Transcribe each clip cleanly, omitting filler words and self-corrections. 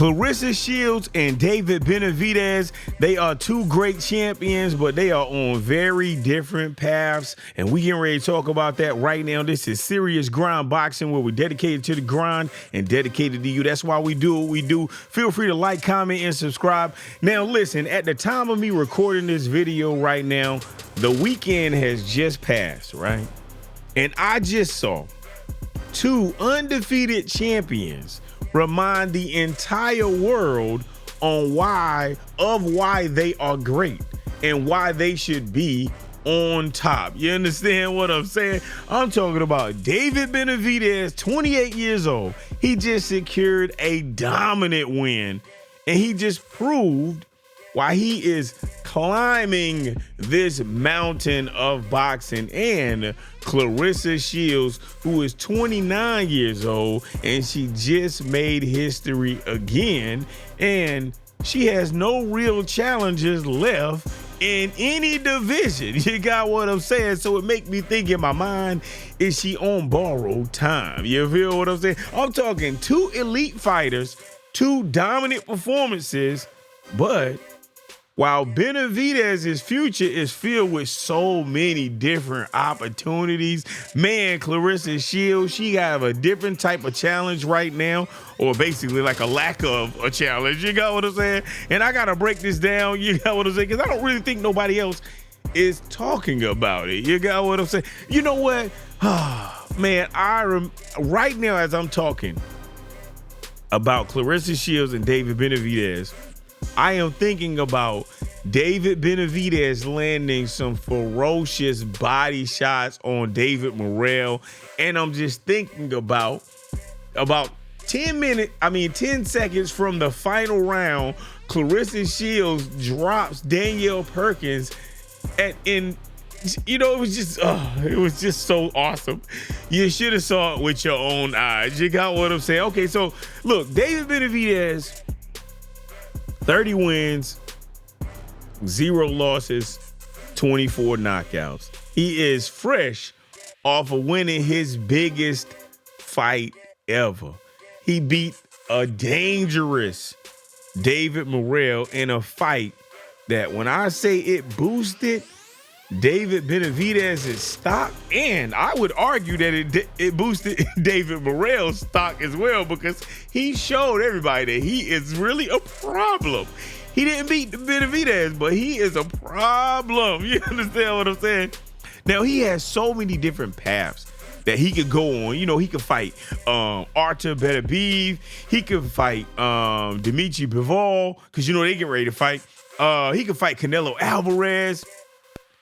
Claressa Shields and David Benavidez, they are two great champions, but they are on very different paths, and we getting ready to talk about that right now. This is Serious Grind Boxing, where we're dedicated to the grind and dedicated to you. That's why we do what we do. Feel free to like, comment, and subscribe. Now, listen, at the time of me recording this video right now, the weekend has just passed, right? And I just saw two undefeated champions remind the entire world on why they are great and why they should be on top. You understand what I'm saying? I'm talking about David Benavidez, 28 years old. He just secured a dominant win, and he just proved why he is climbing this mountain of boxing. And Claressa Shields, who is 29 years old, and she just made history again, and she has no real challengers left in any division. You got what I'm saying? So it makes me think in my mind, is she on borrowed time? You feel what I'm saying? I'm talking two elite fighters, two dominant performances, but while Benavidez's future is filled with so many different opportunities, man, Claressa Shields, she have a different type of challenge right now, or basically like a lack of a challenge. You got what I'm saying? And I got to break this down, you got what I'm saying? Because I don't really think nobody else is talking about it. You got what I'm saying? You know what? Man, right now as I'm talking about Claressa Shields and David Benavidez, I am thinking about David Benavidez landing some ferocious body shots on David Morrell, and I'm just thinking about 10 seconds from the final round, Claressa Shields drops Danielle Perkins, and it was just so awesome. You should have saw it with your own eyes. You got what I'm saying? Okay, so look, David Benavidez, 30 wins, 0 losses, 24 knockouts. He is fresh off of winning his biggest fight ever. He beat a dangerous David Morrell in a fight that, when I say it boosted David Benavidez's stock, and I would argue that it boosted David Morrell's stock as well, because he showed everybody that he is really a problem. He didn't beat Benavidez, but he is a problem. You understand what I'm saying? Now, he has so many different paths that he could go on. You know, he could fight Artur Beterbiev. He could fight Dimitri Bivol, because, you know, they get ready to fight. He could fight Canelo Alvarez.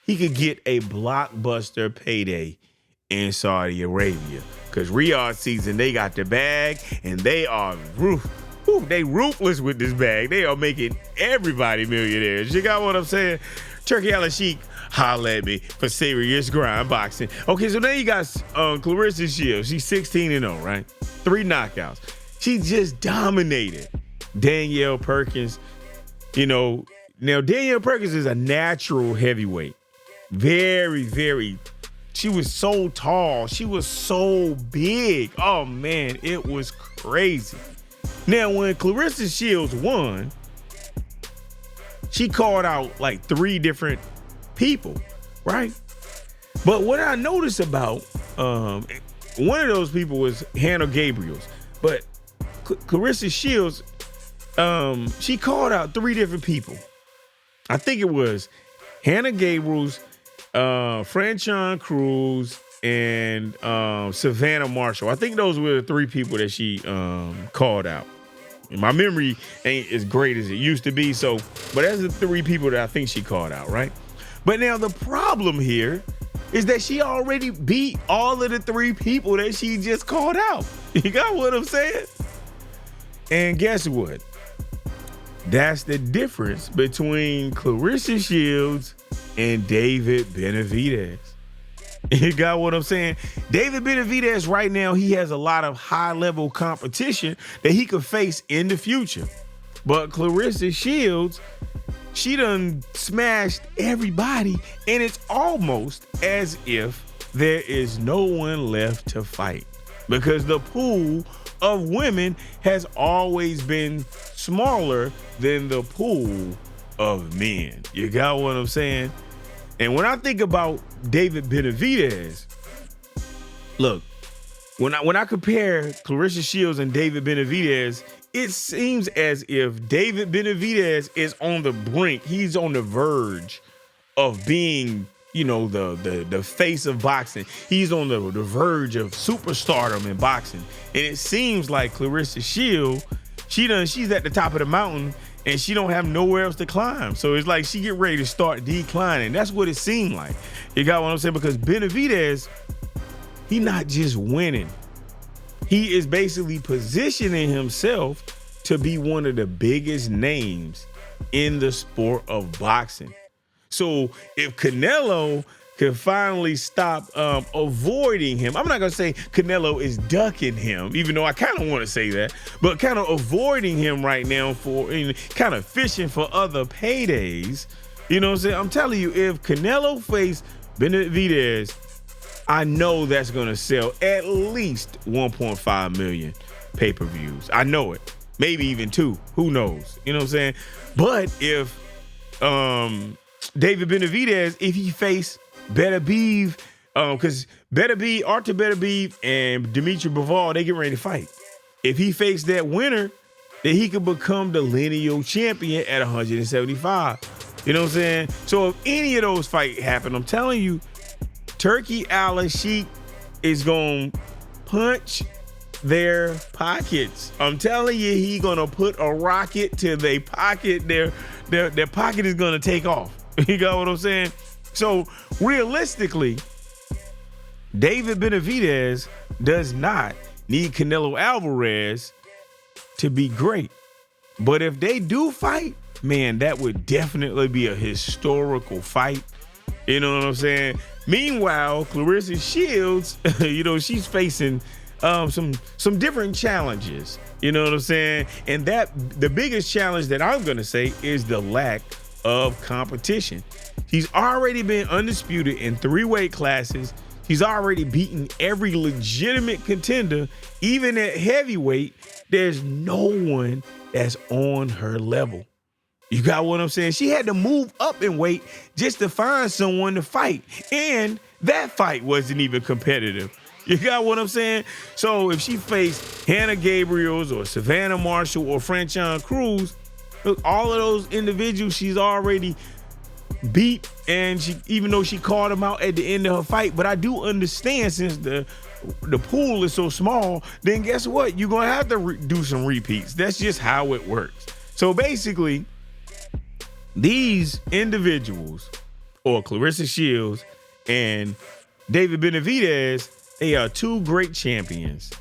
He could get a blockbuster payday in Saudi Arabia, because Riyadh season, they got the bag, and they are ruthless with this bag. They are making everybody millionaires. You got what I'm saying? Turkey Al Sheikh, holla at me for Serious Grind Boxing. Okay, so now you got Claressa Shields. She's 16-0, right? 3 knockouts. She just dominated Danielle Perkins. You know, now Danielle Perkins is a natural heavyweight. Very, very. She was so tall. She was so big. Oh, man, it was crazy. Now, when Claressa Shields won, she called out like 3 different people, right? But what I noticed about one of those people was Hannah Gabriels. But Claressa Shields, she called out 3 different people. I think it was Hannah Gabriels, Franchon Cruz, and Savannah Marshall. I think those were the 3 people that she called out. And my memory ain't as great as it used to be, but that's the 3 people that I think she called out, right? But now the problem here is that she already beat all of the 3 people that she just called out. You got what I'm saying? And guess what? That's the difference between Claressa Shields and David Benavidez. You got what I'm saying? David Benavidez right now, he has a lot of high-level competition that he could face in the future. But Claressa Shields, she done smashed everybody, and it's almost as if there is no one left to fight. because the pool of women has always been smaller than the pool of men. You got what I'm saying? And when I think about David Benavidez, look, when I compare Claressa Shields and David Benavidez, it seems as if David Benavidez is on the brink. He's on the verge of being, the face of boxing. He's on the verge of superstardom in boxing. And it seems like Claressa Shields, she's at the top of the mountain and she don't have nowhere else to climb. So it's like she get ready to start declining. That's what it seemed like. You got what I'm saying? Because Benavidez, he not just winning. He is basically positioning himself to be one of the biggest names in the sport of boxing. So if Canelo can finally stop avoiding him, I'm not going to say Canelo is ducking him, even though I kind of want to say that, but kind of avoiding him right now for kind of fishing for other paydays. You know what I'm saying? I'm telling you, if Canelo faced Benavidez, I know that's going to sell at least 1.5 million pay-per-views. I know it. Maybe even 2. Who knows? You know what I'm saying? But if David Benavidez, if he faced Benavidez, because Artur Benavidez and Dimitri Bivol, they get ready to fight. If he faced that winner, then he could become the lineal champion at 175. You know what I'm saying? So if any of those fights happen, I'm telling you, Turkey Al-Sheikh is going to punch their pockets. I'm telling you, he going to put a rocket to their pocket. Their pocket is going to take off. You got what I'm saying? So realistically, David Benavidez does not need Canelo Alvarez to be great. But if they do fight, man, that would definitely be a historical fight. You know what I'm saying? Meanwhile, Claressa Shields, she's facing some different challenges. You know what I'm saying? And the biggest challenge that I'm gonna say is the lack of competition. He's already been undisputed in 3 weight classes. He's already beaten every legitimate contender. Even at heavyweight, there's no one that's on her level. You got what I'm saying? She had to move up in weight just to find someone to fight. And that fight wasn't even competitive. You got what I'm saying? So if she faced Hannah Gabriels or Savannah Marshall or Franchon Cruz, look, all of those individuals she's already beat, and even though she called them out at the end of her fight. But I do understand, since the pool is so small, then guess what? You're going to have to do some repeats. That's just how it works. So basically, these individuals, or Claressa Shields and David Benavidez, they are 2 great champions,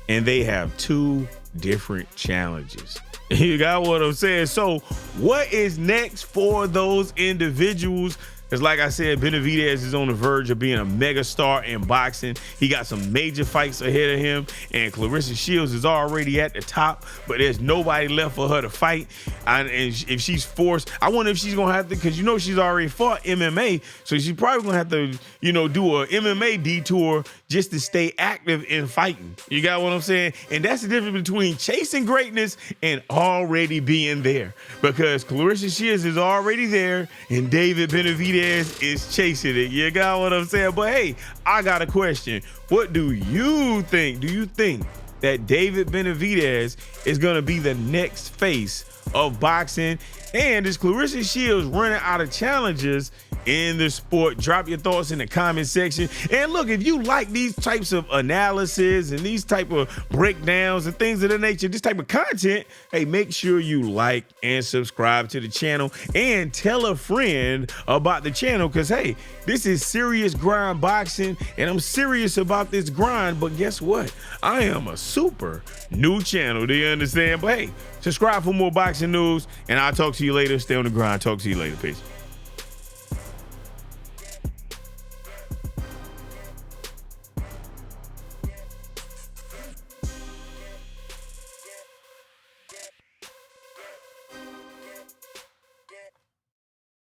and they have 2 different challenges. You got what I'm saying? So what is next for those individuals? Because like I said, Benavidez is on the verge of being a mega star in boxing. He got some major fights ahead of him, and Claressa Shields is already at the top, but there's nobody left for her to fight. And if she's forced, I wonder if she's going to have to, because she's already fought MMA, so she's probably going to have to, do a MMA detour just to stay active in fighting. You got what I'm saying? And that's the difference between chasing greatness and already being there. Because Claressa Shields is already there, and David Benavidez is chasing it. You got what I'm saying? But hey, I got a question. What do you think? Do you think that David Benavidez is going to be the next face of boxing? And is Claressa Shields running out of challenges in the sport? Drop your thoughts in the comment section. And look, if you like these types of analysis and these type of breakdowns and things of that nature, this type of content, hey, make sure you like and subscribe to the channel and tell a friend about the channel, because hey, this is serious grind boxing, and I'm serious about this grind. But guess what? I am a super new channel. Do you understand? But hey, subscribe for more boxing news, and I'll talk to you later. Stay on the grind. Talk to you later. Peace.